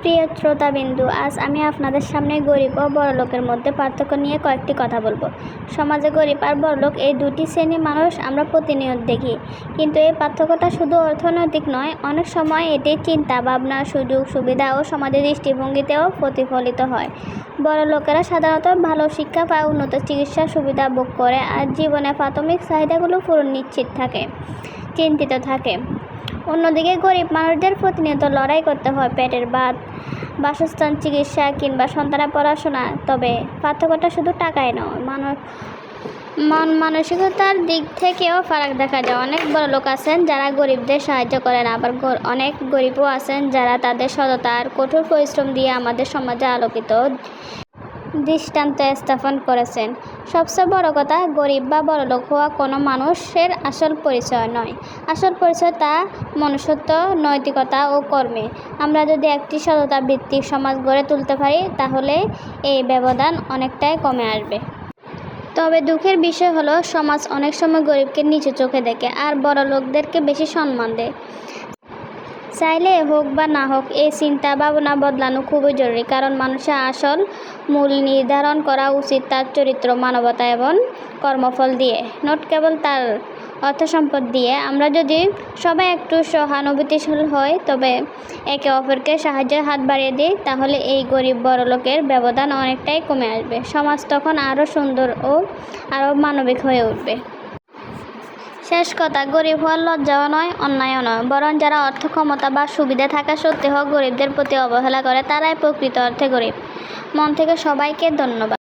প্রিয় শ্রোতাবিন্দু, আজ আমি আপনাদের সামনে গরিব ও বড়লোকের মধ্যে পার্থক্য নিয়ে কয়েকটি কথা বলবো। সমাজে গরিব আর বড়লোক এই দুটি শ্রেণীর মানুষ আমরা প্রতিনিয়ত দেখি, কিন্তু এই পার্থক্যটা শুধু অর্থনৈতিক নয়, অনেক সময় এটি চিন্তা ভাবনা, সুযোগ সুবিধা ও সমাজের দৃষ্টিভঙ্গিতেও প্রতিফলিত হয়। বড়লোকেরা সাধারণত ভালো শিক্ষা পায়, উন্নত চিকিৎসা সুবিধা ভোগ করে আর জীবনের প্রাথমিক চাহিদাগুলো পূরণ চিন্তিত থাকে। অন্যদিকে গরিব মানুষদের প্রতিনিয়ত লড়াই করতে হয় পেটের ভাত, বাসস্থান, চিকিৎসা কিংবা সন্তানের পড়াশোনা। তবে পার্থক্যটা শুধু টাকায় নয়, মন মানসিকতার দিক থেকেও ফারাক দেখা যায়। অনেক বড় লোক আছেন যারা গরিবদের সাহায্য করেন, আবার অনেক গরিবও আছেন যারা তাদের সততা আর কঠোর পরিশ্রম দিয়ে আমাদের সমাজে আলোকিত দৃষ্টান্ত স্থাপন করেছেন। সবচেয়ে বড় কথা, গরিব বা বড়লোক হওয়া কোনো মানুষের আসল পরিচয় নয়। আসল পরিচয় তার মনুষ্যত্ব, নৈতিকতা ও কর্মে। আমরা যদি একটি সততা ভিত্তিক সমাজ গড়ে তুলতে পারি, তাহলে এই ব্যবধান অনেকটাই কমে আসবে। তবে দুঃখের বিষয় হলো, সমাজ অনেক সময় গরিবকে নিচু চোখে দেখে আর বড় লোকদেরকে বেশি সম্মান দেয়। চাইলে হোক বা না হোক, এই চিন্তা ভাবনা বদলানো খুবই জরুরি, কারণ মানুষের আসল মূল নির্ধারণ করা উচিত তার চরিত্র, মানবতা এবং কর্মফল দিয়ে, নট কেবল তার অর্থ সম্পদ দিয়ে। আমরা যদি সবাই একটু সহানুভূতিশীল হই, তবে একে অপরকে সাহায্যের হাত বাড়িয়ে দিই, তাহলে এই গরিব বড় লোকের ব্যবধান অনেকটাই কমে আসবে। সমাজ তখন আরও সুন্দর ও আরও মানবিক হয়ে উঠবে। শেষ কথা, গরিব হওয়ার লজ্জাও নয়, অন্যায়ও নয়, বরং যারা অর্থ, ক্ষমতা বা সুবিধা থাকা সত্ত্বেও গরিবদের প্রতি অবহেলা করে, তারাই প্রকৃত অর্থে গরিব। মন থেকে সবাইকে ধন্যবাদ।